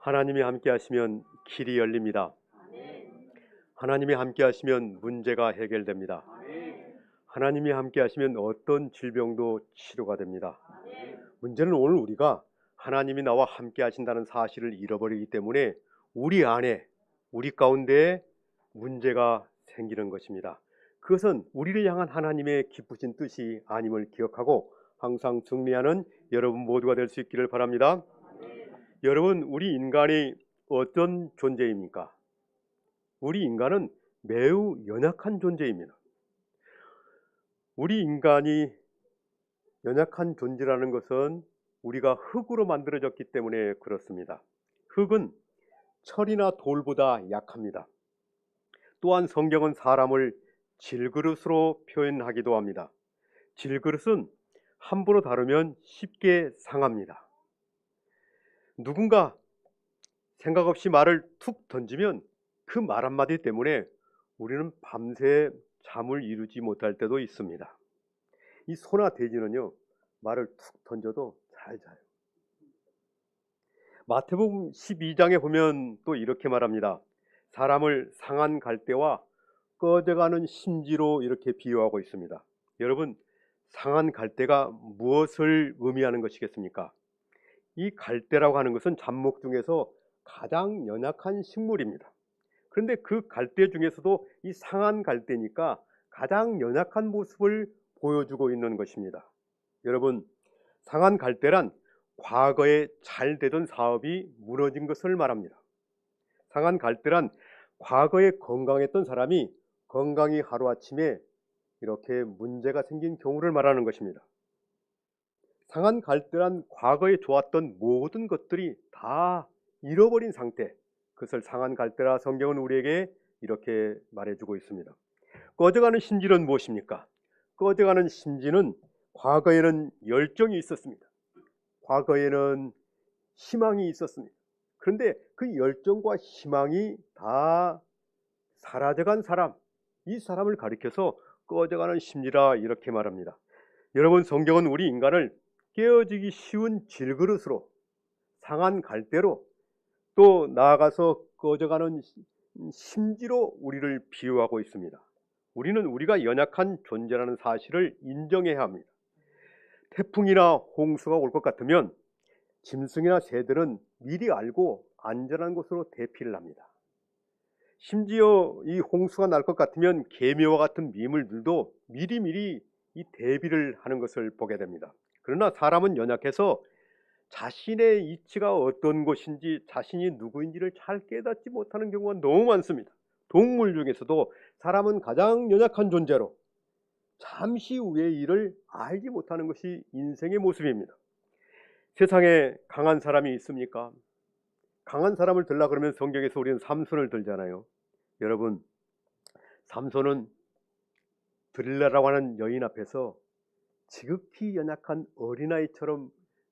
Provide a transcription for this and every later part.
하나님이 함께 하시면 길이 열립니다. 하나님이 함께 하시면 문제가 해결됩니다. 하나님이 함께 하시면 어떤 질병도 치료가 됩니다. 문제는 오늘 우리가 하나님이 나와 함께 하신다는 사실을 잃어버리기 때문에 우리 안에, 우리 가운데 문제가 생기는 것입니다. 그것은 우리를 향한 하나님의 기쁘신 뜻이 아님을 기억하고 항상 승리하는 여러분 모두가 될 수 있기를 바랍니다. 여러분, 우리 인간이 어떤 존재입니까? 우리 인간은 매우 연약한 존재입니다. 우리 인간이 연약한 존재라는 것은 우리가 흙으로 만들어졌기 때문에 그렇습니다. 흙은 철이나 돌보다 약합니다. 또한 성경은 사람을 질그릇으로 표현하기도 합니다. 질그릇은 함부로 다루면 쉽게 상합니다. 누군가 생각 없이 말을 툭 던지면 그 말 한마디 때문에 우리는 밤새 잠을 이루지 못할 때도 있습니다. 이 소나 돼지는요, 말을 툭 던져도 잘 자요. 마태복음 12장에 보면 또 이렇게 말합니다. 사람을 상한 갈대와 꺼져가는 심지로 이렇게 비유하고 있습니다. 여러분, 상한 갈대가 무엇을 의미하는 것이겠습니까? 이 갈대라고 하는 것은 잡목 중에서 가장 연약한 식물입니다. 그런데 그 갈대 중에서도 이 상한 갈대니까 가장 연약한 모습을 보여주고 있는 것입니다. 여러분, 상한 갈대란 과거에 잘 되던 사업이 무너진 것을 말합니다. 상한 갈대란 과거에 건강했던 사람이 건강이 하루아침에 이렇게 문제가 생긴 경우를 말하는 것입니다. 상한 갈대란 과거에 좋았던 모든 것들이 다 잃어버린 상태, 그것을 상한 갈대라 성경은 우리에게 이렇게 말해주고 있습니다. 꺼져가는 심지는 무엇입니까? 꺼져가는 심지는 과거에는 열정이 있었습니다. 과거에는 희망이 있었습니다. 그런데 그 열정과 희망이 다 사라져간 사람, 이 사람을 가리켜서 꺼져가는 심지라 이렇게 말합니다. 여러분, 성경은 우리 인간을 깨어지기 쉬운 질그릇으로, 상한 갈대로, 또 나아가서 꺼져가는 심지로 우리를 비유하고 있습니다. 우리는 우리가 연약한 존재라는 사실을 인정해야 합니다. 태풍이나 홍수가 올 것 같으면 짐승이나 새들은 미리 알고 안전한 곳으로 대피를 합니다. 심지어 이 홍수가 날 것 같으면 개미와 같은 미물들도 미리미리 이 대비를 하는 것을 보게 됩니다. 그러나 사람은 연약해서 자신의 이치가 어떤 것인지, 자신이 누구인지를 잘 깨닫지 못하는 경우가 너무 많습니다. 동물 중에서도 사람은 가장 연약한 존재로 잠시 후의 일을 알지 못하는 것이 인생의 모습입니다. 세상에 강한 사람이 있습니까? 강한 사람을 들라 그러면 성경에서 우리는 삼손을 들잖아요. 여러분, 삼손은 들릴라라고 하는 여인 앞에서 지극히 연약한 어린아이처럼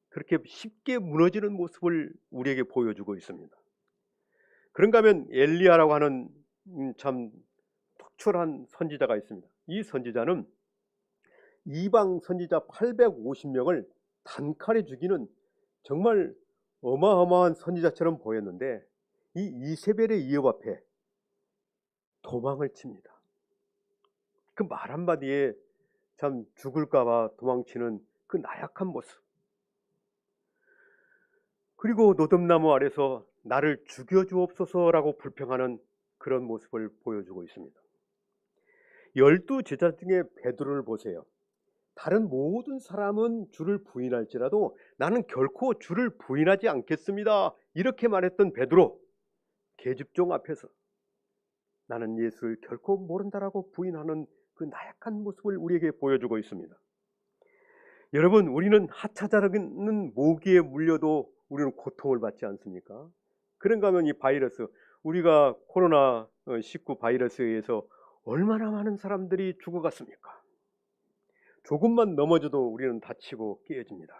그렇게 쉽게 무너지는 모습을 우리에게 보여주고 있습니다. 그런가 하면 엘리야라고 하는 참 특출한 선지자가 있습니다. 이 선지자는 이방 선지자 850명을 단칼에 죽이는 정말 어마어마한 선지자처럼 보였는데 이 이세벨의 위협 앞에 도망을 칩니다. 그 말 한마디에 참 죽을까봐 도망치는 그 나약한 모습. 그리고 노듭나무 아래서 나를 죽여주옵소서라고 불평하는 그런 모습을 보여주고 있습니다. 12 제자 중에 베드로를 보세요. 다른 모든 사람은 주를 부인할지라도 나는 결코 주를 부인하지 않겠습니다, 이렇게 말했던 베드로, 계집종 앞에서 나는 예수를 결코 모른다라고 부인하는 그 나약한 모습을 우리에게 보여주고 있습니다. 여러분, 우리는 하찮은 모기에 물려도 우리는 고통을 받지 않습니까? 그런가 하면 이 바이러스, 우리가 코로나19 바이러스에 의해서 얼마나 많은 사람들이 죽어갔습니까? 조금만 넘어져도 우리는 다치고 깨어집니다.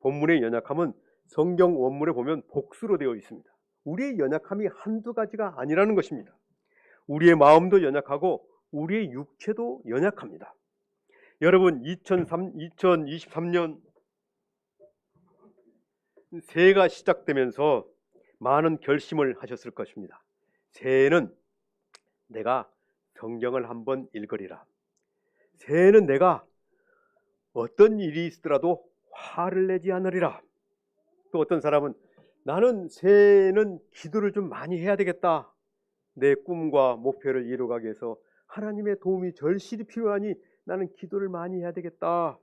본문의 연약함은 성경 원문에 보면 복수로 되어 있습니다. 우리의 연약함이 한두 가지가 아니라는 것입니다. 우리의 마음도 연약하고 우리의 육체도 연약합니다. 여러분, 2023년 새해가 시작되면서 많은 결심을 하셨을 것입니다. 새해에는 내가 성경을 한번 읽으리라. 새해에는 내가 어떤 일이 있더라도 화를 내지 않으리라. 또 어떤 사람은 나는 새해에는 기도를 좀 많이 해야 되겠다. 내 꿈과 목표를 이루어가기 위해서 하나님의 도움이 절실히 필요하니 나는 기도를 많이 해야 되겠다.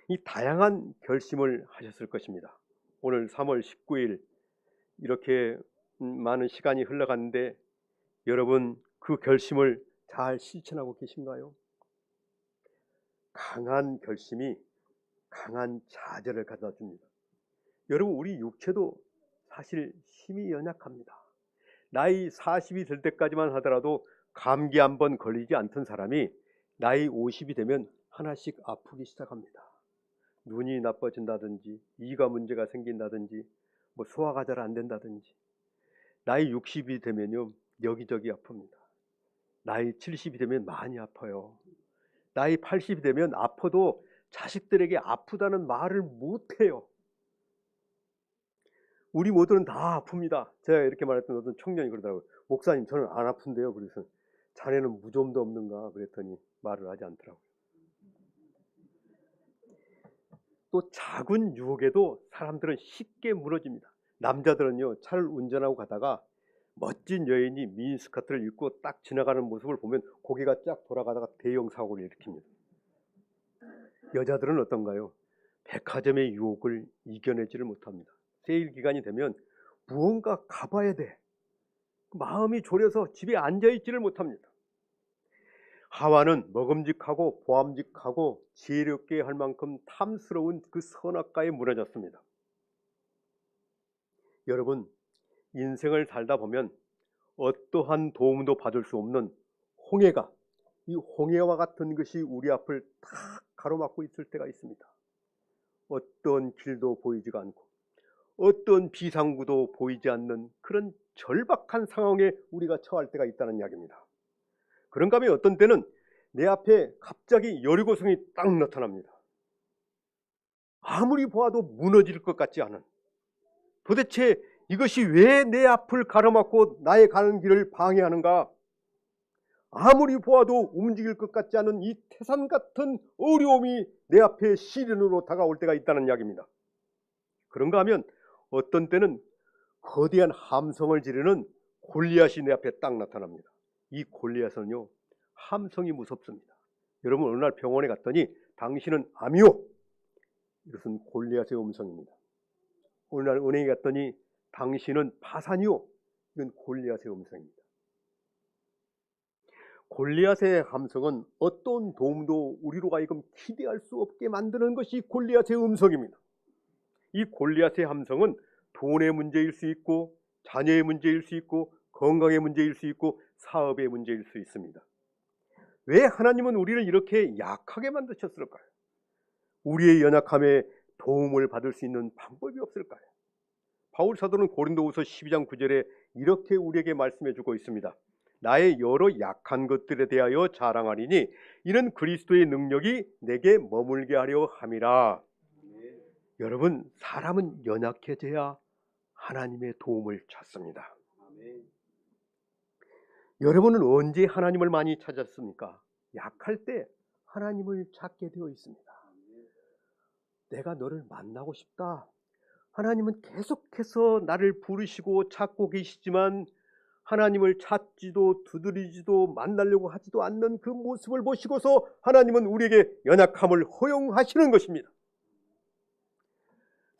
이 다양한 결심을 하셨을 것입니다. 오늘 3월 19일 이렇게 많은 시간이 흘러갔는데 여러분 그 결심을 잘 실천하고 계신가요? 강한 결심이 강한 자세를 갖다 줍니다. 여러분 우리 육체도 사실 힘이 연약합니다. 나이 40이 될 때까지만 하더라도 감기 한번 걸리지 않던 사람이 나이 50이 되면 하나씩 아프기 시작합니다. 눈이 나빠진다든지 이가 문제가 생긴다든지 뭐 소화가 잘 안 된다든지 나이 60이 되면요 여기저기 아픕니다. 나이 70이 되면 많이 아파요. 나이 80이 되면 아파도 자식들에게 아프다는 말을 못해요. 우리 모두는 다 아픕니다. 제가 이렇게 말했던 어떤 청년이 그러더라고요. 목사님 저는 안 아픈데요. 그래서 자네는 무좀도 없는가 그랬더니 말을 하지 않더라고요. 또 작은 유혹에도 사람들은 쉽게 무너집니다. 남자들은요 차를 운전하고 가다가 멋진 여인이 미니스커트를 입고 딱 지나가는 모습을 보면 고개가 쫙 돌아가다가 대형 사고를 일으킵니다. 여자들은 어떤가요? 백화점의 유혹을 이겨내지를 못합니다. 세일 기간이 되면 무언가 가봐야 돼. 마음이 졸여서 집에 앉아있지를 못합니다. 하와는 먹음직하고 보암직하고 지혜롭게 할 만큼 탐스러운 그 선악과에 무너졌습니다. 여러분 인생을 살다 보면 어떠한 도움도 받을 수 없는 홍해가 이 홍해와 같은 것이 우리 앞을 탁 가로막고 있을 때가 있습니다. 어떤 길도 보이지가 않고 어떤 비상구도 보이지 않는 그런 절박한 상황에 우리가 처할 때가 있다는 이야기입니다. 그런가 하면 어떤 때는 내 앞에 갑자기 여리고성이 딱 나타납니다. 아무리 보아도 무너질 것 같지 않은, 도대체 이것이 왜 내 앞을 가로막고 나의 가는 길을 방해하는가? 아무리 보아도 움직일 것 같지 않은 이 태산 같은 어려움이 내 앞에 시련으로 다가올 때가 있다는 이야기입니다. 그런가 하면 어떤 때는 거대한 함성을 지르는 골리앗이 내 앞에 딱 나타납니다. 이 골리앗은요 함성이 무섭습니다. 여러분 어느 날 병원에 갔더니 당신은 암이요. 이것은 골리앗의 음성입니다. 어느 날 은행에 갔더니 당신은 파산이요. 이건 골리앗의 음성입니다. 골리앗의 함성은 어떤 도움도 우리로 하여금 기대할 수 없게 만드는 것이 골리앗의 음성입니다. 이 골리앗의 함성은 돈의 문제일 수 있고 자녀의 문제일 수 있고 건강의 문제일 수 있고 사업의 문제일 수 있습니다. 왜 하나님은 우리를 이렇게 약하게 만드셨을까요? 우리의 연약함에 도움을 받을 수 있는 방법이 없을까요? 바울 사도는 고린도후서 12장 9절에 이렇게 우리에게 말씀해 주고 있습니다. 나의 여러 약한 것들에 대하여 자랑하리니 이는 그리스도의 능력이 내게 머물게 하려 함이라. 여러분 사람은 연약해져야 하나님의 도움을 찾습니다. 여러분은 언제 하나님을 많이 찾았습니까? 약할 때 하나님을 찾게 되어 있습니다. 내가 너를 만나고 싶다. 하나님은 계속해서 나를 부르시고 찾고 계시지만 하나님을 찾지도 두드리지도 만나려고 하지도 않는 그 모습을 보시고서 하나님은 우리에게 연약함을 허용하시는 것입니다.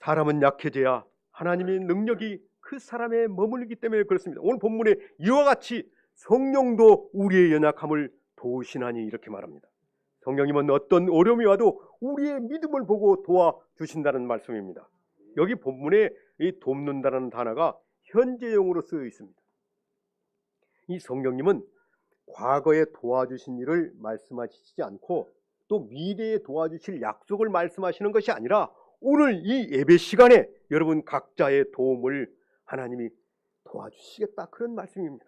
사람은 약해져야 하나님의 능력이 그 사람에 머물기 때문에 그렇습니다. 오늘 본문에 이와 같이 성령도 우리의 연약함을 도우시나니 이렇게 말합니다. 성령님은 어떤 어려움이 와도 우리의 믿음을 보고 도와주신다는 말씀입니다. 여기 본문에 이 돕는다는 단어가 현재형으로 쓰여 있습니다. 이 성령님은 과거에 도와주신 일을 말씀하시지 않고 또 미래에 도와주실 약속을 말씀하시는 것이 아니라 오늘 이 예배 시간에 여러분 각자의 도움을 하나님이 도와주시겠다 그런 말씀입니다.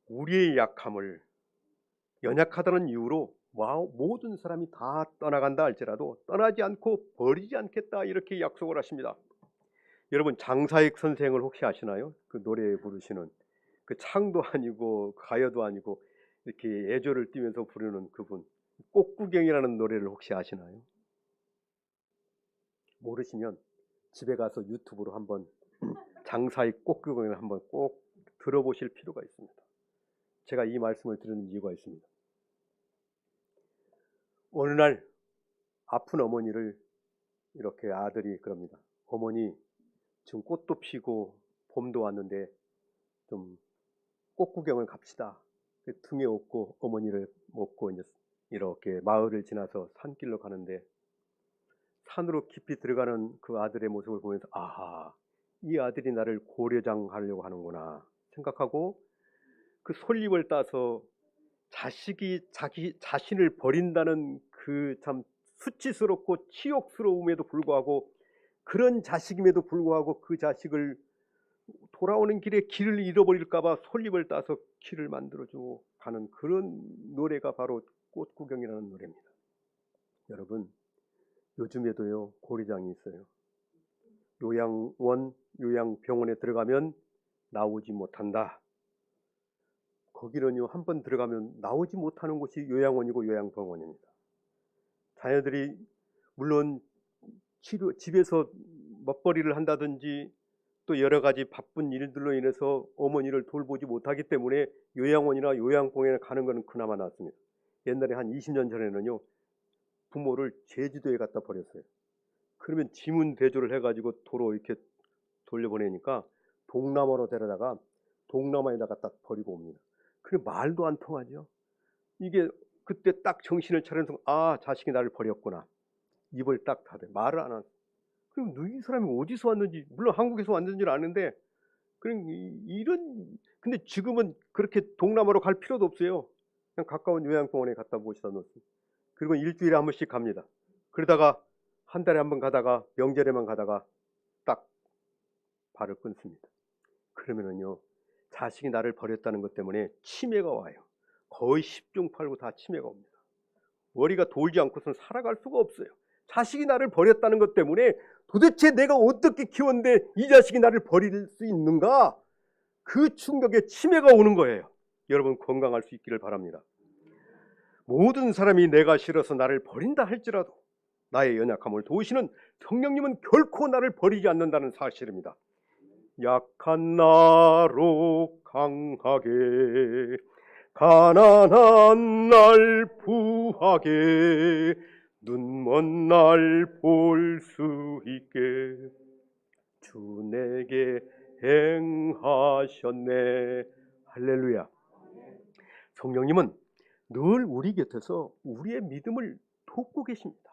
우리의 약함을 연약하다는 이유로 모든 사람이 다 떠나간다 할지라도 떠나지 않고 버리지 않겠다 이렇게 약속을 하십니다. 여러분 장사익 선생을 혹시 아시나요? 그 노래 부르시는 그 창도 아니고 가요도 아니고 이렇게 애조를 띄면서 부르는 그분 꽃구경이라는 노래를 혹시 아시나요? 모르시면 집에 가서 유튜브로 한번 장사익 꽃구경을 한번 꼭 들어보실 필요가 있습니다. 제가 이 말씀을 드리는 이유가 있습니다. 어느 날 아픈 어머니를 이렇게 아들이 그럽니다. 어머니 지금 꽃도 피고 봄도 왔는데 좀 꽃구경을 갑시다. 등에 업고 어머니를 업고 이제 이렇게 마을을 지나서 산길로 가는데 산으로 깊이 들어가는 그 아들의 모습을 보면서 아하, 이 아들이 나를 고려장 하려고 하는구나 생각하고 그 솔잎을 따서 자식이 자기 자신을 버린다는 그 참 수치스럽고 치욕스러움에도 불구하고 그런 자식임에도 불구하고 그 자식을 돌아오는 길에 길을 잃어버릴까봐 솔잎을 따서 길을 만들어주고 가는 그런 노래가 바로 꽃구경이라는 노래입니다. 여러분 요즘에도요 고리장이 있어요. 요양원, 요양병원에 들어가면 나오지 못한다. 거기는요 한번 들어가면 나오지 못하는 곳이 요양원이고 요양병원입니다. 자녀들이 물론 집에서 맞벌이를 한다든지 또 여러 가지 바쁜 일들로 인해서 어머니를 돌보지 못하기 때문에 요양원이나 요양병원에 가는 것은 그나마 낫습니다. 옛날에 한 20년 전에는요 부모를 제주도에 갖다 버렸어요. 그러면 지문 대조를 해가지고 도로 이렇게 돌려보내니까 동남아로 데려다가 동남아에다 갖다 버리고 옵니다. 그래 말도 안 통하죠. 이게 그때 딱 정신을 차리는 순간 아 자식이 나를 버렸구나. 입을 딱 닫아 말을 안 하는. 그럼 이 사람이 어디서 왔는지 물론 한국에서 왔는지는 아는데 그럼 이런 근데 지금은 그렇게 동남아로 갈 필요도 없어요. 그냥 가까운 요양병원에 갖다 모시다 놓습니다. 그리고 일주일에 한 번씩 갑니다. 그러다가 한 달에 한 번 가다가 명절에만 가다가 딱 발을 끊습니다. 그러면은요 자식이 나를 버렸다는 것 때문에 치매가 와요. 거의 10중 8구 다 치매가 옵니다. 머리가 돌지 않고서는 살아갈 수가 없어요. 자식이 나를 버렸다는 것 때문에 도대체 내가 어떻게 키웠는데 이 자식이 나를 버릴 수 있는가? 그 충격에 치매가 오는 거예요. 여러분 건강할 수 있기를 바랍니다. 모든 사람이 내가 싫어서 나를 버린다 할지라도 나의 연약함을 도우시는 성령님은 결코 나를 버리지 않는다는 사실입니다. 약한 나로 강하게 가난한 날 부하게 눈먼 날 볼 수 있게 주 내게 행하셨네. 할렐루야. 성령님은 늘 우리 곁에서 우리의 믿음을 돕고 계십니다.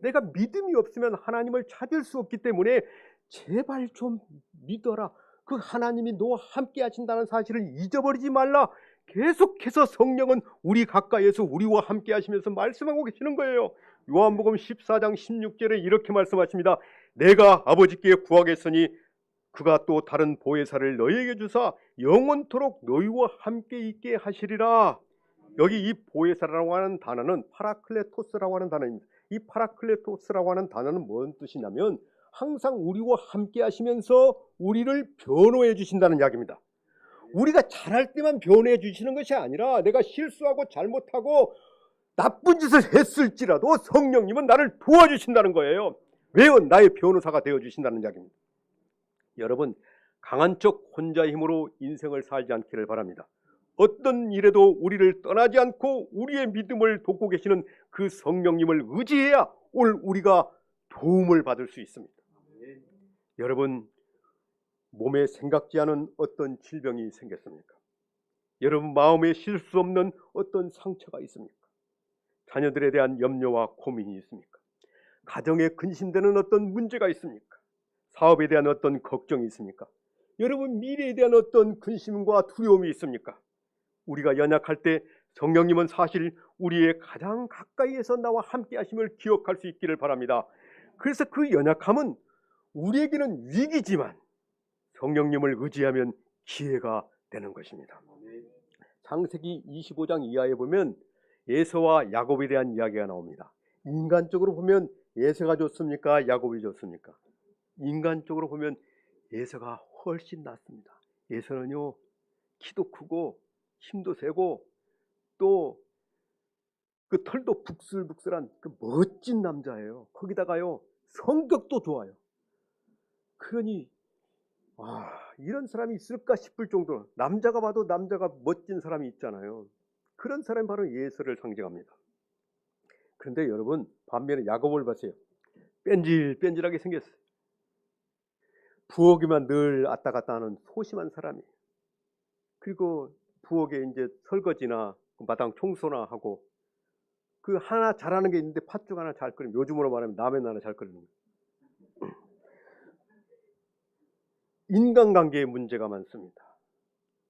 내가 믿음이 없으면 하나님을 찾을 수 없기 때문에 제발 좀 믿어라. 그 하나님이 너와 함께 하신다는 사실을 잊어버리지 말라. 계속해서 성령은 우리 가까이에서 우리와 함께 하시면서 말씀하고 계시는 거예요. 요한복음 14장 16절에 이렇게 말씀하십니다. 내가 아버지께 구하겠으니 그가 또 다른 보혜사를 너희에게 주사 영원토록 너희와 함께 있게 하시리라. 여기 이 보혜사라고 하는 단어는 파라클레토스라고 하는 단어입니다. 이 파라클레토스라고 하는 단어는 뭔 뜻이냐면 항상 우리와 함께 하시면서 우리를 변호해 주신다는 이야기입니다. 우리가 잘할 때만 변호해 주시는 것이 아니라 내가 실수하고 잘못하고 나쁜 짓을 했을지라도 성령님은 나를 도와주신다는 거예요. 왜요? 나의 변호사가 되어 주신다는 이야기입니다. 여러분 강한 척 혼자 힘으로 인생을 살지 않기를 바랍니다. 어떤 일에도 우리를 떠나지 않고 우리의 믿음을 돕고 계시는 그 성령님을 의지해야 오늘 우리가 도움을 받을 수 있습니다. 여러분 몸에 생각지 않은 어떤 질병이 생겼습니까? 여러분 마음에 쉴 수 없는 어떤 상처가 있습니까? 자녀들에 대한 염려와 고민이 있습니까? 가정에 근심되는 어떤 문제가 있습니까? 사업에 대한 어떤 걱정이 있습니까? 여러분 미래에 대한 어떤 근심과 두려움이 있습니까? 우리가 연약할 때 성령님은 사실 우리의 가장 가까이에서 나와 함께 하심을 기억할 수 있기를 바랍니다. 그래서 그 연약함은 우리에게는 위기지만 성령님을 의지하면 기회가 되는 것입니다. 창세기 25장 이하에 보면 에서와 야곱에 대한 이야기가 나옵니다. 인간적으로 보면 에서가 좋습니까? 야곱이 좋습니까? 인간적으로 보면 에서가 훨씬 낫습니다. 에서는요, 키도 크고 힘도 세고 또 그 털도 북슬북슬한 그 멋진 남자예요. 거기다가요, 성격도 좋아요. 그러니 이런 사람이 있을까 싶을 정도로, 남자가 봐도 남자가 멋진 사람이 있잖아요. 그런 사람이 바로 예서를 상징합니다. 그런데 여러분, 반면에 야곱을 보세요. 뺀질뺀질하게 생겼어요. 부엌에만 늘 왔다 갔다 하는 소심한 사람이에요. 그리고 부엌에 이제 설거지나 마당 청소나 하고 그 하나 잘하는 게 있는데 팥죽 하나 잘 끓이면, 요즘으로 말하면 라면 하나 잘 끓이는 거예요. 인간관계에 문제가 많습니다.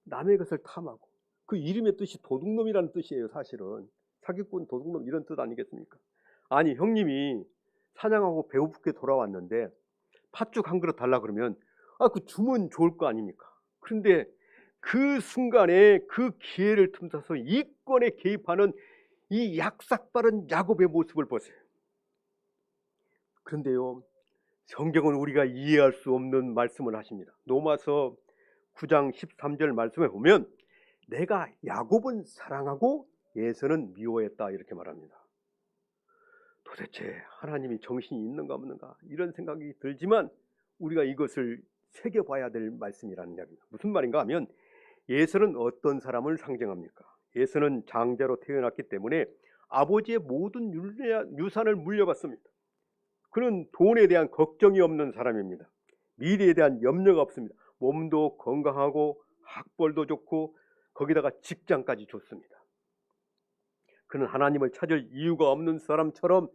남의 것을 탐하고, 그 이름의 뜻이 도둑놈이라는 뜻이에요. 사실은 사기꾼, 도둑놈 이런 뜻 아니겠습니까? 아니, 형님이 사냥하고 배고프게 돌아왔는데 팥죽 한 그릇 달라 그러면 그 주면 좋을 거 아닙니까? 그런데 그 순간에 그 기회를 틈타서 이권에 개입하는 이 약삭빠른 야곱의 모습을 보세요. 그런데요, 성경은 우리가 이해할 수 없는 말씀을 하십니다. 로마서 9장 13절 말씀에 보면 내가 야곱은 사랑하고 에서는 미워했다 이렇게 말합니다. 도대체 하나님이 정신이 있는가 없는가 이런 생각이 들지만 우리가 이것을 새겨봐야 될 말씀이라는 이야기입니다. 무슨 말인가 하면, 에서는 어떤 사람을 상징합니까? 에서는 장자로 태어났기 때문에 아버지의 모든 유산을 물려받습니다. 그는 돈에 대한 걱정이 없는 사람입니다. 미래에 대한 염려가 없습니다. 몸도 건강하고 학벌도 좋고 거기다가 직장까지 좋습니다. 그는 하나님을 찾을 이유가 없는 사람처럼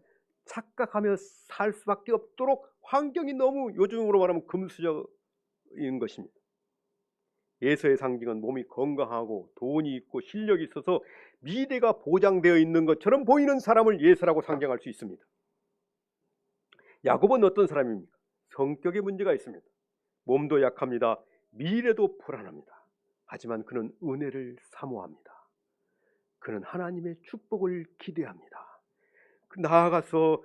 착각하며 살 수밖에 없도록 환경이 너무, 요즘으로 말하면 금수저인 것입니다. 에서의 상징은 몸이 건강하고 돈이 있고 실력이 있어서 미래가 보장되어 있는 것처럼 보이는 사람을 에서라고 상징할 수 있습니다. 야곱은 어떤 사람입니까? 성격에 문제가 있습니다. 몸도 약합니다. 미래도 불안합니다. 하지만 그는 은혜를 사모합니다. 그는 하나님의 축복을 기대합니다. 나아가서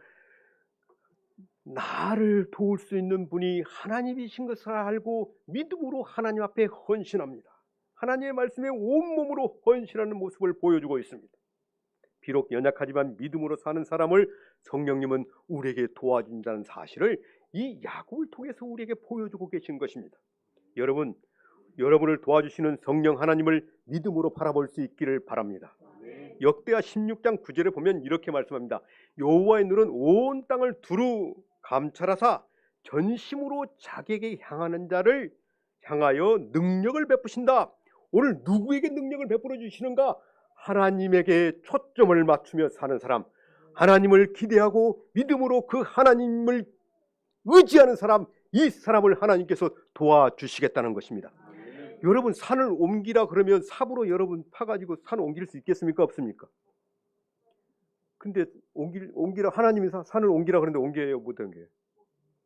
나를 도울 수 있는 분이 하나님이신 것을 알고 믿음으로 하나님 앞에 헌신합니다. 하나님의 말씀에 온몸으로 헌신하는 모습을 보여주고 있습니다. 비록 연약하지만 믿음으로 사는 사람을 성령님은 우리에게 도와준다는 사실을 이 야곱을 통해서 우리에게 보여주고 계신 것입니다. 여러분을 도와주시는 성령 하나님을 믿음으로 바라볼 수 있기를 바랍니다. 역대하 16장 9절에 보면 이렇게 말씀합니다. 여호와의 눈은 온 땅을 두루 감찰하사 전심으로 자기에게 향하는 자를 향하여 능력을 베푸신다. 오늘 누구에게 능력을 베풀어 주시는가? 하나님에게 초점을 맞추며 사는 사람, 하나님을 기대하고 믿음으로 그 하나님을 의지하는 사람, 이 사람을 하나님께서 도와주시겠다는 것입니다. 여러분, 산을 옮기라 그러면 삽으로 여러분 파가지고 산 옮길 수 있겠습니까? 없습니까? 근데 옮기라, 하나님이 산을 옮기라 그러는데 옮겨요? 못 옮겨요?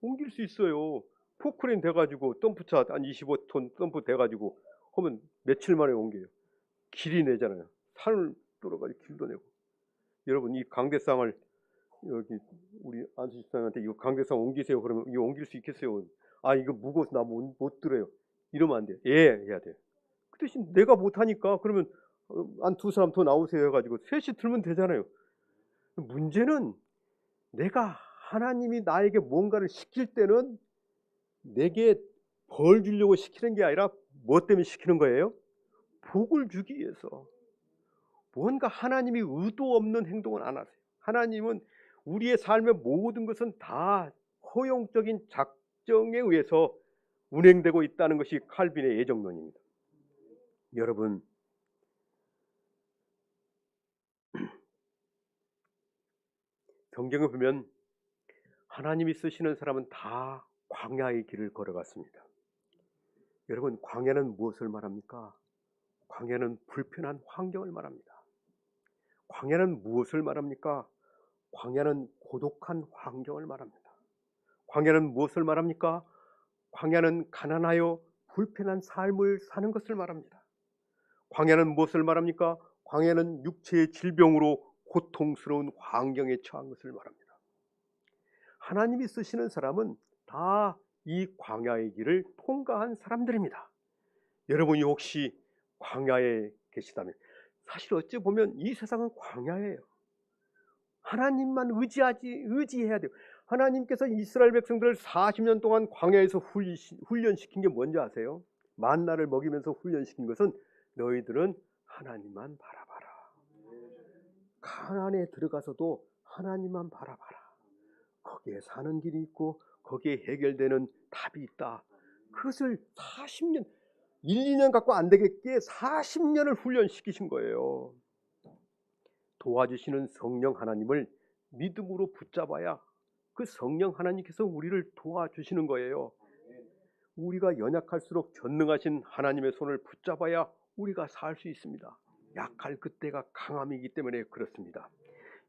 옮길 수 있어요. 포크레인 돼가지고 덤프차 한 25톤 덤프 돼가지고 하면 며칠 만에 옮겨요. 길이 내잖아요. 산을 뚫어가지고 길도 내고. 여러분, 이 강대상을 여기 우리 안수 집사님한테 이거 강대상 옮기세요 그러면 이거 옮길 수 있겠어요? 이거 무거워서 나 못 들어요. 이러면 안 돼요. 해야 돼요. 그 대신 내가 못하니까 그러면 한 두 사람 더 나오세요 해가지고 셋이 들면 되잖아요. 문제는 내가, 하나님이 나에게 뭔가를 시킬 때는 내게 벌 주려고 시키는 게 아니라 뭐 때문에 시키는 거예요? 복을 주기 위해서. 뭔가 하나님이 의도 없는 행동은 안 하세요. 하나님은 우리의 삶의 모든 것은 다 허용적인 작정에 의해서 운행되고 있다는 것이 칼빈의 예정론입니다. 여러분, 성경을 보면 하나님이 쓰시는 사람은 다 광야의 길을 걸어갔습니다. 여러분, 광야는 무엇을 말합니까? 광야는 불편한 환경을 말합니다. 광야는 무엇을 말합니까? 광야는 고독한 환경을 말합니다. 광야는 무엇을 말합니까? 광야는 가난하여 불편한 삶을 사는 것을 말합니다. 광야는 무엇을 말합니까? 광야는 육체의 질병으로 고통스러운 환경에 처한 것을 말합니다. 하나님이 쓰시는 사람은 다 이 광야의 길을 통과한 사람들입니다. 여러분이 혹시 광야에 계시다면, 사실 어찌 보면 이 세상은 광야예요. 하나님만 의지해야 돼요. 하나님께서 이스라엘 백성들을 40년 동안 광야에서 훈련시킨 게 뭔지 아세요? 만나를 먹이면서 훈련시킨 것은 너희들은 하나님만 바라봐라. 가나안에 들어가서도 하나님만 바라봐라. 거기에 사는 길이 있고 거기에 해결되는 답이 있다. 그것을 40년, 1, 2년 갖고 안 되겠기에 40년을 훈련시키신 거예요. 도와주시는 성령 하나님을 믿음으로 붙잡아야 그 성령 하나님께서 우리를 도와주시는 거예요. 우리가 연약할수록 전능하신 하나님의 손을 붙잡아야 우리가 살 수 있습니다. 약할 그때가 강함이기 때문에 그렇습니다.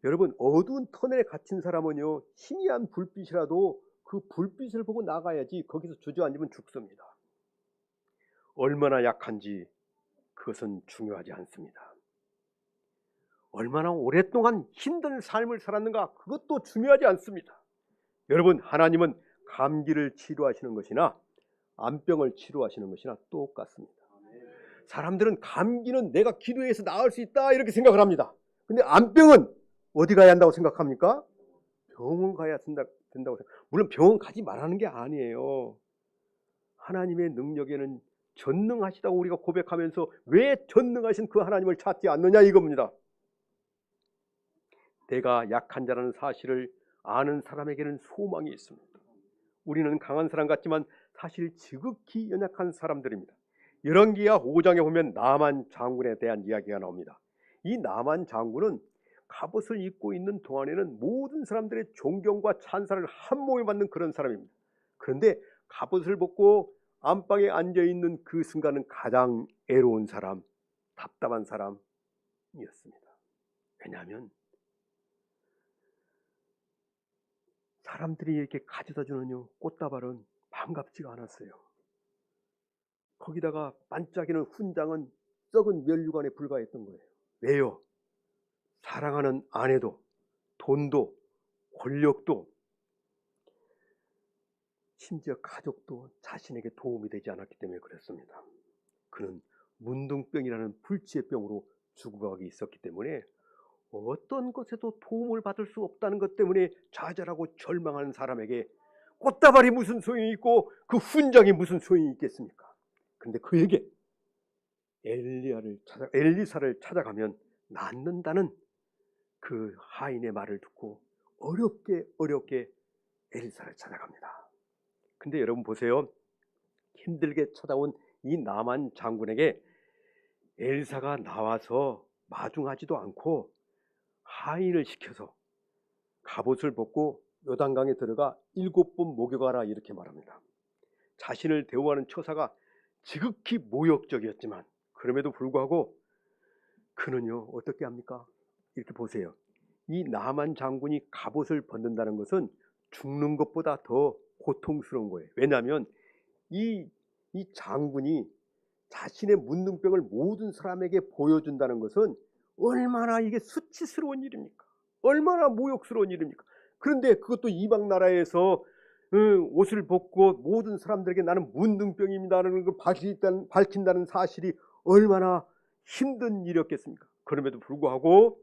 여러분, 어두운 터널에 갇힌 사람은요, 희미한 불빛이라도 그 불빛을 보고 나가야지 거기서 주저앉으면 죽습니다. 얼마나 약한지 그것은 중요하지 않습니다. 얼마나 오랫동안 힘든 삶을 살았는가, 그것도 중요하지 않습니다. 여러분, 하나님은 감기를 치료하시는 것이나 암병을 치료하시는 것이나 똑같습니다. 사람들은 감기는 내가 기도해서 나을 수 있다 이렇게 생각을 합니다. 근데 암병은 어디 가야 한다고 생각합니까? 병원 가야 된다고 생각. 물론 병원 가지 말라는 게 아니에요. 하나님의 능력에는 전능하시다고 우리가 고백하면서 왜 전능하신 그 하나님을 찾지 않느냐 이겁니다. 내가 약한 자라는 사실을 아는 사람에게는 소망이 있습니다. 우리는 강한 사람 같지만 사실 지극히 연약한 사람들입니다. 열왕기하 5장에 보면 나만 장군에 대한 이야기가 나옵니다. 이 나만 장군은 갑옷을 입고 있는 동안에는 모든 사람들의 존경과 찬사를 한 몸에 받는 그런 사람입니다. 그런데 갑옷을 벗고 안방에 앉아있는 그 순간은 가장 애로운 사람, 답답한 사람이었습니다. 왜냐하면 사람들이 이렇게 가져다주는 꽃다발은 반갑지가 않았어요. 거기다가 반짝이는 훈장은 썩은 면류관에 불과했던 거예요. 왜요? 사랑하는 아내도 돈도 권력도 심지어 가족도 자신에게 도움이 되지 않았기 때문에 그랬습니다. 그는 문둥병이라는 불치의 병으로 죽어가기 있었기 때문에 어떤 것에도 도움을 받을 수 없다는 것 때문에 좌절하고 절망하는 사람에게 꽃다발이 무슨 소용이 있고 그 훈장이 무슨 소용이 있겠습니까? 그런데 그에게 엘리사를 찾아가면 낫는다는 그 하인의 말을 듣고 어렵게 엘리사를 찾아갑니다. 근데 여러분 보세요. 힘들게 찾아온 이 나만 장군에게 엘리사가 나와서 마중하지도 않고 하인을 시켜서 갑옷을 벗고 요단강에 들어가 7번 목욕하라 이렇게 말합니다. 자신을 대우하는 처사가 지극히 모욕적이었지만 그럼에도 불구하고 그는요 어떻게 합니까? 이렇게 보세요. 이 나만 장군이 갑옷을 벗는다는 것은 죽는 것보다 더 고통스러운 거예요. 왜냐하면 이 장군이 자신의 문둥병을 모든 사람에게 보여준다는 것은 얼마나 이게 수치스러운 일입니까? 얼마나 모욕스러운 일입니까? 그런데 그것도 이방 나라에서 옷을 벗고 모든 사람들에게 나는 문둥병입니다라는 걸 밝힌다는 사실이 얼마나 힘든 일이었겠습니까? 그럼에도 불구하고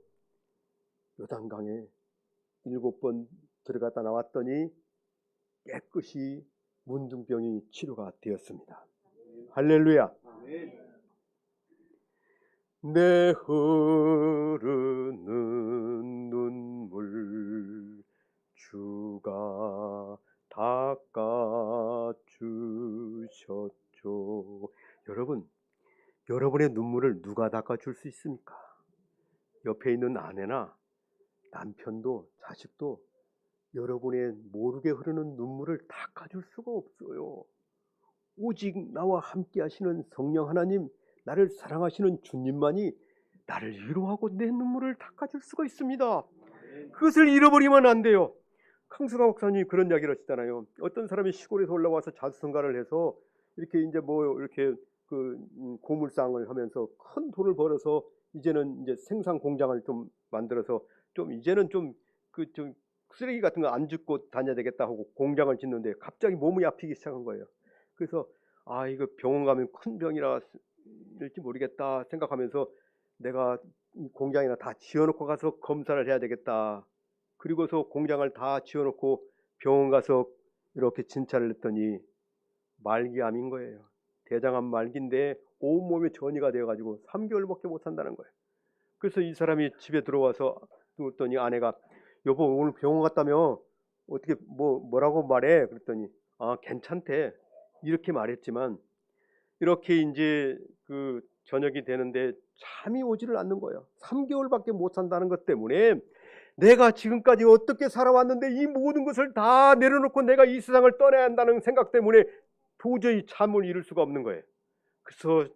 요단강에 7번 들어갔다 나왔더니 깨끗이 문둥병이 치료가 되었습니다. 할렐루야. 내 흐르는 눈물 주가 닦아주셨죠. 여러분, 여러분의 눈물을 누가 닦아줄 수 있습니까? 옆에 있는 아내나 남편도 자식도 여러분의 모르게 흐르는 눈물을 닦아줄 수가 없어요. 오직 나와 함께 하시는 성령 하나님, 나를 사랑하시는 주님만이 나를 위로하고 내 눈물을 닦아줄 수가 있습니다. 그것을 잃어버리면 안 돼요. 강수가 목사님이 그런 이야기를 하시잖아요. 어떤 사람이 시골에서 올라와서 자수성가를 해서 이렇게 이제 뭐 이렇게 그 고물상을 하면서 큰 돈을 벌어서 이제는 이제 생산 공장을 좀 만들어서 좀 이제는 좀 쓰레기 같은 거 안 줍고 다녀야 되겠다 하고 공장을 짓는데 갑자기 몸이 아프기 시작한 거예요. 그래서 아, 이거 병원 가면 큰 병이라 일지 모르겠다 생각하면서 내가 이 공장이나 다 지어놓고 가서 검사를 해야 되겠다. 그리고서 공장을 다 지어놓고 병원 가서 이렇게 진찰을 했더니 말기암인 거예요. 대장암 말기인데 온몸에 전이가 되어가지고 3개월밖에 못 산다는 거예요. 그래서 이 사람이 집에 들어와서 누웠더니 아내가 여보 오늘 병원 갔다며 어떻게 뭐라고 말해? 그랬더니 아 괜찮대 이렇게 말했지만 이렇게 이제 그 저녁이 되는데 잠이 오지를 않는 거예요. 3개월밖에 못 산다는 것 때문에 내가 지금까지 어떻게 살아왔는데 이 모든 것을 다 내려놓고 내가 이 세상을 떠나야 한다는 생각 때문에 도저히 잠을 이룰 수가 없는 거예요. 그래서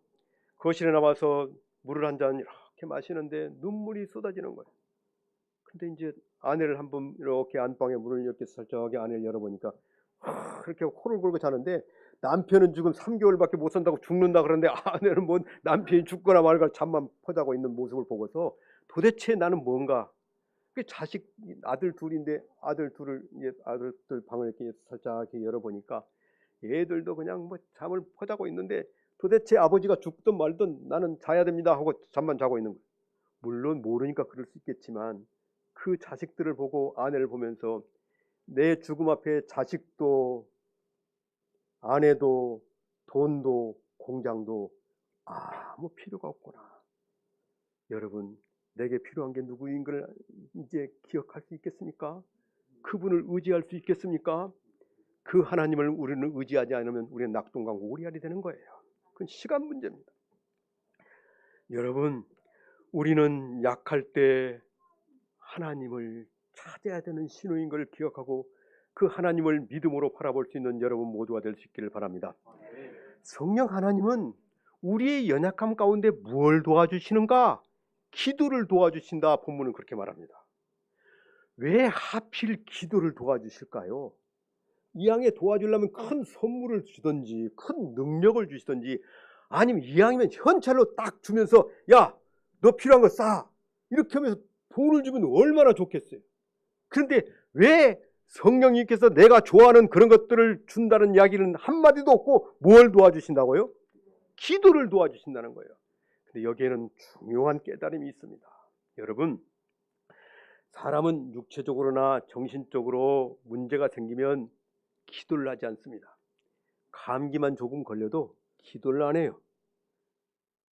거실에 나와서 물을 한 잔 이렇게 마시는데 눈물이 쏟아지는 거예요. 근데 이제 아내를 한번 이렇게 안방에 문을 이렇게 살짝 아내를 열어보니까 그렇게 코를 골고 자는데 남편은 지금 3개월밖에 못 산다고 죽는다 그러는데 아내는 뭐 남편이 죽거나 말거나 잠만 퍼자고 있는 모습을 보고서 도대체 나는 뭔가 그 자식 아들 둘인데 아들 방을 이렇게 살짝 이렇게 열어보니까 애들도 그냥 뭐 잠을 퍼자고 있는데 도대체 아버지가 죽든 말든 나는 자야 됩니다 하고 잠만 자고 있는 거예요. 물론 모르니까 그럴 수 있겠지만 그 자식들을 보고 아내를 보면서 내 죽음 앞에 자식도 아내도 돈도 공장도 아무 필요가 없구나. 여러분 내게 필요한 게 누구인 걸 이제 기억할 수 있겠습니까? 그분을 의지할 수 있겠습니까? 그 하나님을 우리는 의지하지 않으면 우리는 낙동강고 오리알이 되는 거예요. 그건 시간 문제입니다. 여러분 우리는 약할 때 하나님을 찾아야 되는 신호인 걸 기억하고 그 하나님을 믿음으로 바라볼 수 있는 여러분 모두가 될 수 있기를 바랍니다. 성령 하나님은 우리의 연약함 가운데 무엇을 도와주시는가? 기도를 도와주신다. 본문은 그렇게 말합니다. 왜 하필 기도를 도와주실까요? 이왕에 도와주려면 큰 선물을 주든지 큰 능력을 주시든지 아니면 이왕이면 현찰로 딱 주면서 야, 너 필요한 거 싸! 이렇게 하면서 돈을 주면 얼마나 좋겠어요. 그런데 왜 성령님께서 내가 좋아하는 그런 것들을 준다는 이야기는 한마디도 없고 뭘 도와주신다고요? 기도를 도와주신다는 거예요. 근데 여기에는 중요한 깨달음이 있습니다. 여러분 사람은 육체적으로나 정신적으로 문제가 생기면 기도를 하지 않습니다. 감기만 조금 걸려도 기도를 안 해요.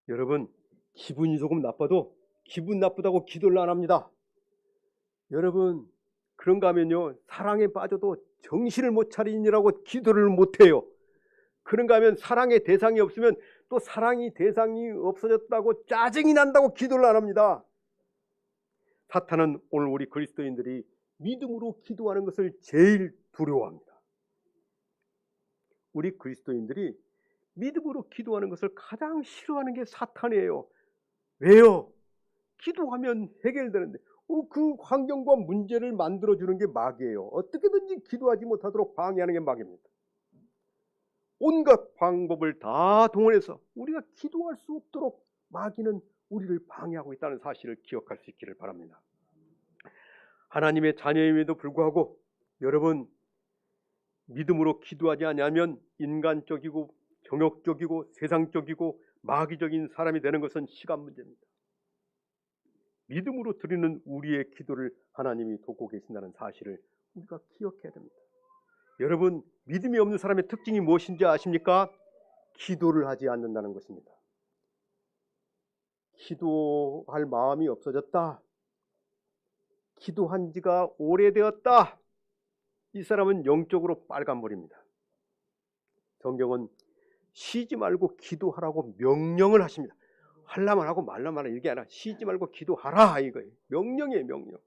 여러분 기분이 조금 나빠도 기분 나쁘다고 기도를 안 합니다. 여러분 그런가 하면요 사랑에 빠져도 정신을 못 차리느라고 기도를 못 해요. 그런가 하면 사랑의 대상이 없으면 또 사랑이 대상이 없어졌다고 짜증이 난다고 기도를 안 합니다. 사탄은 오늘 우리 그리스도인들이 믿음으로 기도하는 것을 제일 두려워합니다. 우리 그리스도인들이 믿음으로 기도하는 것을 가장 싫어하는 게 사탄이에요. 왜요? 기도하면 해결되는데 그 환경과 문제를 만들어주는 게 마귀예요. 어떻게든지 기도하지 못하도록 방해하는 게 마귀입니다. 온갖 방법을 다 동원해서 우리가 기도할 수 없도록 마귀는 우리를 방해하고 있다는 사실을 기억할 수 있기를 바랍니다. 하나님의 자녀임에도 불구하고 여러분 믿음으로 기도하지 않으면 인간적이고 정욕적이고 세상적이고 마귀적인 사람이 되는 것은 시간 문제입니다. 믿음으로 드리는 우리의 기도를 하나님이 돕고 계신다는 사실을 우리가 기억해야 됩니다. 여러분 믿음이 없는 사람의 특징이 무엇인지 아십니까? 기도를 하지 않는다는 것입니다. 기도할 마음이 없어졌다. 기도한 지가 오래되었다. 이 사람은 영적으로 빨간불입니다. 성경은 쉬지 말고 기도하라고 명령을 하십니다. 하려면 하고 말라면 이게 아니라 쉬지 말고 기도하라 이거예요. 명령이에요, 명령.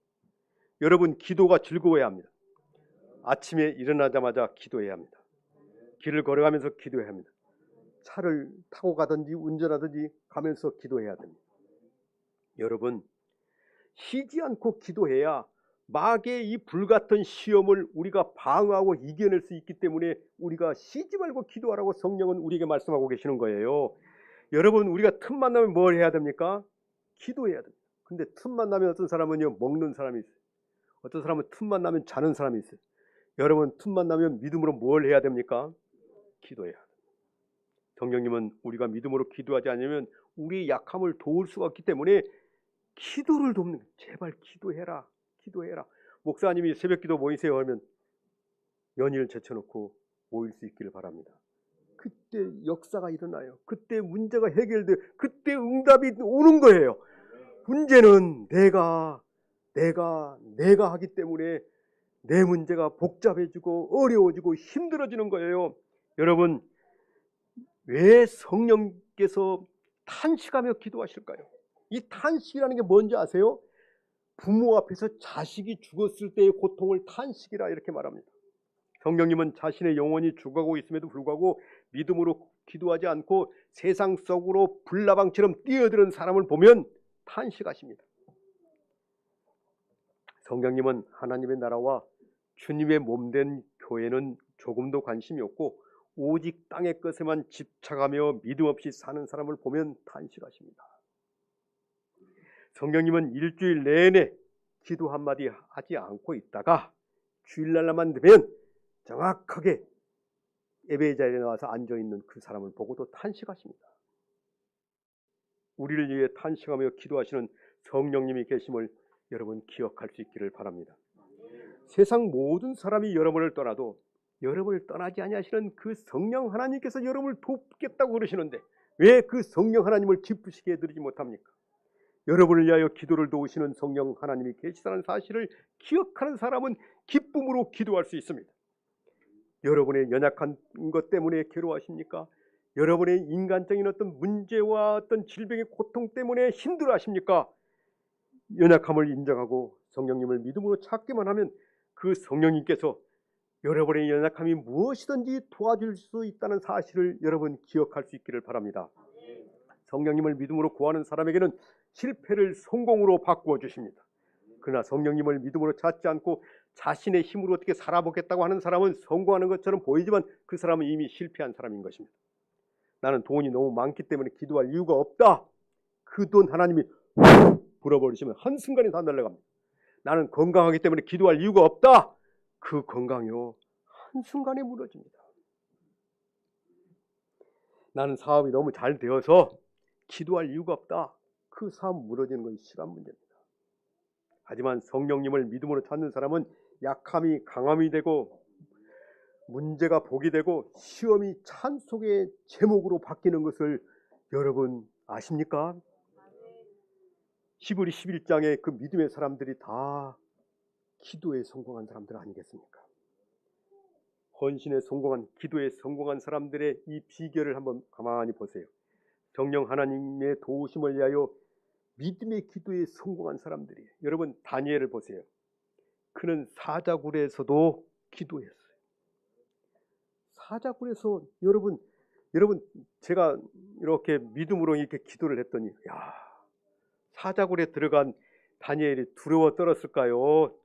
여러분 기도가 즐거워야 합니다. 아침에 일어나자마자 기도해야 합니다. 길을 걸어가면서 기도해야 합니다. 차를 타고 가든지 운전하든지 가면서 기도해야 됩니다. 여러분 쉬지 않고 기도해야 마귀의 이 불같은 시험을 우리가 방어하고 이겨낼 수 있기 때문에 우리가 쉬지 말고 기도하라고 성령은 우리에게 말씀하고 계시는 거예요. 여러분 우리가 틈만 나면 뭘 해야 됩니까? 기도해야 됩니다. 근데 틈만 나면 어떤 사람은요 먹는 사람이 있어요. 어떤 사람은 틈만 나면 자는 사람이 있어요. 여러분, 틈만 나면 믿음으로 뭘 해야 됩니까? 기도해야 합니다. 성령님은 우리가 믿음으로 기도하지 않으면 우리의 약함을 도울 수가 없기 때문에 기도를 돕는 거예요. 제발 기도해라. 기도해라. 목사님이 새벽기도 모이세요 하면 연희를 제쳐놓고 모일 수 있기를 바랍니다. 그때 역사가 일어나요. 그때 문제가 해결돼요. 그때 응답이 오는 거예요. 문제는 내가 하기 때문에 내 문제가 복잡해지고 어려워지고 힘들어지는 거예요. 여러분, 왜 성령께서 탄식하며 기도하실까요? 이 탄식이라는 게 뭔지 아세요? 부모 앞에서 자식이 죽었을 때의 고통을 탄식이라 이렇게 말합니다. 성령님은 자신의 영혼이 죽어가고 있음에도 불구하고 믿음으로 기도하지 않고 세상 속으로 불나방처럼 뛰어드는 사람을 보면 탄식하십니다. 성령님은 하나님의 나라와 주님의 몸된 교회는 조금도 관심이 없고 오직 땅의 것에만 집착하며 믿음 없이 사는 사람을 보면 탄식하십니다. 성령님은 일주일 내내 기도 한마디 하지 않고 있다가 주일날만 되면 정확하게 예배 자리에 나와서 앉아있는 그 사람을 보고도 탄식하십니다. 우리를 위해 탄식하며 기도하시는 성령님이 계심을 여러분 기억할 수 있기를 바랍니다. 세상 모든 사람이 여러분을 떠나도 여러분을 떠나지 아니하시는 그 성령 하나님께서 여러분을 돕겠다고 그러시는데 왜 그 성령 하나님을 기쁘시게 해드리지 못합니까? 여러분을 위하여 기도를 도우시는 성령 하나님이 계시다는 사실을 기억하는 사람은 기쁨으로 기도할 수 있습니다. 여러분의 연약한 것 때문에 괴로워하십니까? 여러분의 인간적인 어떤 문제와 어떤 질병의 고통 때문에 힘들어하십니까? 연약함을 인정하고 성령님을 믿음으로 찾기만 하면 그 성령님께서 여러분의 연약함이 무엇이든지 도와줄 수 있다는 사실을 여러분 기억할 수 있기를 바랍니다. 성령님을 믿음으로 구하는 사람에게는 실패를 성공으로 바꾸어 주십니다. 그러나 성령님을 믿음으로 찾지 않고 자신의 힘으로 어떻게 살아보겠다고 하는 사람은 성공하는 것처럼 보이지만 그 사람은 이미 실패한 사람인 것입니다. 나는 돈이 너무 많기 때문에 기도할 이유가 없다. 그 돈 하나님이 불어버리시면 한순간에 다 날아갑니다. 나는 건강하기 때문에 기도할 이유가 없다. 그 건강이요 한순간에 무너집니다. 나는 사업이 너무 잘 되어서 기도할 이유가 없다. 그 사업 무너지는 건 시간 문제입니다. 하지만 성령님을 믿음으로 찾는 사람은 약함이 강함이 되고 문제가 복이 되고 시험이 찬송의 제목으로 바뀌는 것을 여러분 아십니까? 히브리 11장에 그 믿음의 사람들이 다 기도에 성공한 사람들 아니겠습니까? 헌신에 성공한, 기도에 성공한 사람들의 이 비결을 한번 가만히 보세요. 성령 하나님의 도우심을 위하여 믿음의 기도에 성공한 사람들이에요. 여러분 다니엘을 보세요. 그는 사자굴에서도 기도했어요. 사자굴에서 여러분 제가 이렇게 믿음으로 이렇게 기도를 했더니 사자굴에 들어간 다니엘이 두려워 떨었을까요?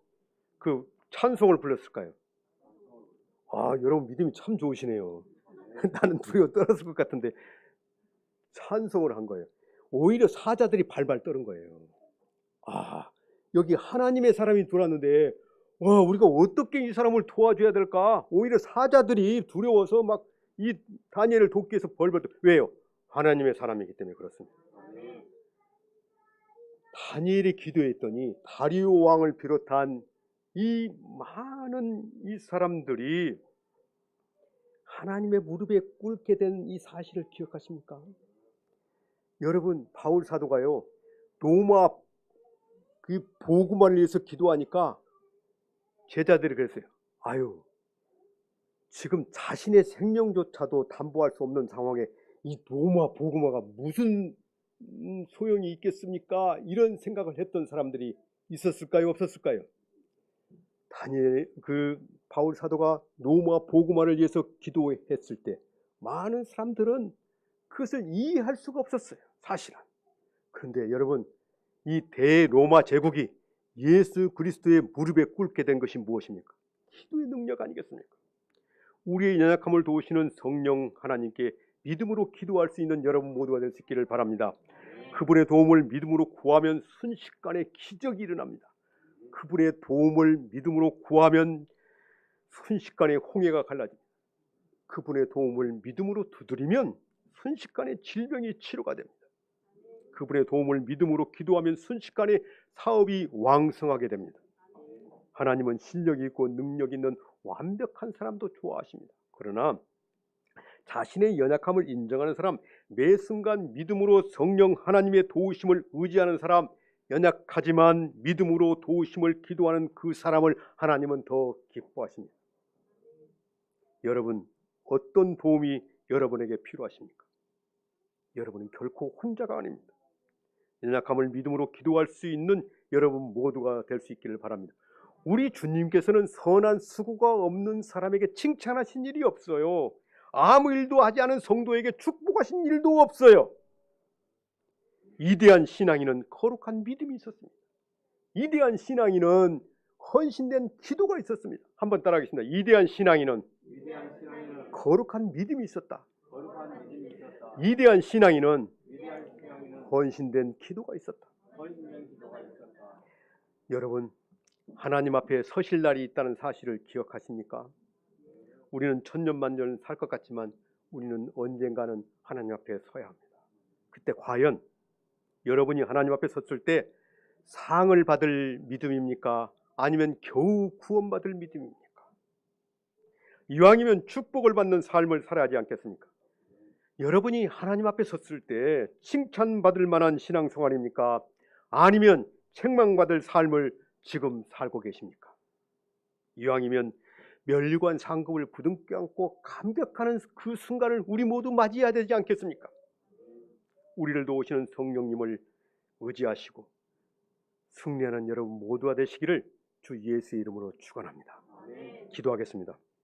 그 찬송을 불렀을까요? 여러분 믿음이 참 좋으시네요. 나는 두려워 떨었을 것 같은데 찬송을 한 거예요. 오히려 사자들이 발발 떠는 거예요. 여기 하나님의 사람이 들어왔는데 우리가 어떻게 이 사람을 도와줘야 될까? 오히려 사자들이 두려워서 막 이 다니엘을 돕기 위해서 벌벌 떠. 왜요? 하나님의 사람이기 때문에 그렇습니다. 다니엘이 기도했더니 다리오 왕을 비롯한 이 많은 이 사람들이 하나님의 무릎에 꿇게 된 이 사실을 기억하십니까? 여러분 바울 사도가요 로마 그 복음을 위해서 기도하니까 제자들이 그랬어요. 지금 자신의 생명조차도 담보할 수 없는 상황에 이 로마 복음화가 무슨 소용이 있겠습니까? 이런 생각을 했던 사람들이 있었을까요? 없었을까요? 다니엘 바울 사도가 로마 복음화를 위해서 기도했을 때 많은 사람들은 그것을 이해할 수가 없었어요. 사실은. 그런데 여러분 이 대로마 제국이 예수 그리스도의 무릎에 꿇게 된 것이 무엇입니까? 기도의 능력 아니겠습니까? 우리의 연약함을 도우시는 성령 하나님께 믿음으로 기도할 수 있는 여러분 모두가 될 수 있기를 바랍니다. 그분의 도움을 믿음으로 구하면 순식간에 기적이 일어납니다. 그분의 도움을 믿음으로 구하면 순식간에 홍해가 갈라집니다. 그분의 도움을 믿음으로 두드리면 순식간에 질병이 치료가 됩니다. 그분의 도움을 믿음으로 기도하면 순식간에 사업이 왕성하게 됩니다. 하나님은 실력이 있고 능력 있는 완벽한 사람도 좋아하십니다. 그러나 자신의 연약함을 인정하는 사람, 매 순간 믿음으로 성령 하나님의 도우심을 의지하는 사람, 연약하지만 믿음으로 도우심을 기도하는 그 사람을 하나님은 더 기뻐하십니다. 여러분, 어떤 도움이 여러분에게 필요하십니까? 여러분은 결코 혼자가 아닙니다. 연약함을 믿음으로 기도할 수 있는 여러분 모두가 될 수 있기를 바랍니다. 우리 주님께서는 선한 수고가 없는 사람에게 칭찬하신 일이 없어요. 아무 일도 하지 않은 성도에게 축복하신 일도 없어요. 위대한 신앙인은 거룩한 믿음이 있었습니다. 위대한 신앙인은 헌신된 기도가 있었습니다. 한번 따라하겠습니다. 위대한 신앙인은 거룩한 믿음이 있었다. 위대한 신앙인은 헌신된 기도가 있었다. 여러분, 하나님 앞에 서실 날이 있다는 사실을 기억하십니까? 우리는 천년만년 살 것 같지만 우리는 언젠가는 하나님 앞에 서야 합니다. 그때 과연 여러분이 하나님 앞에 섰을 때 상을 받을 믿음입니까? 아니면 겨우 구원받을 믿음입니까? 이왕이면 축복을 받는 삶을 살아야 하지 않겠습니까? 여러분이 하나님 앞에 섰을 때 칭찬받을 만한 신앙생활입니까? 아니면 책망받을 삶을 지금 살고 계십니까? 이왕이면 멸류관 상급을 부둥켜 안고 감격하는 그 순간을 우리 모두 맞이해야 되지 않겠습니까? 우리를 도우시는 성령님을 의지하시고 승리하는 여러분 모두가 되시기를 주 예수의 이름으로 축원합니다. 기도하겠습니다.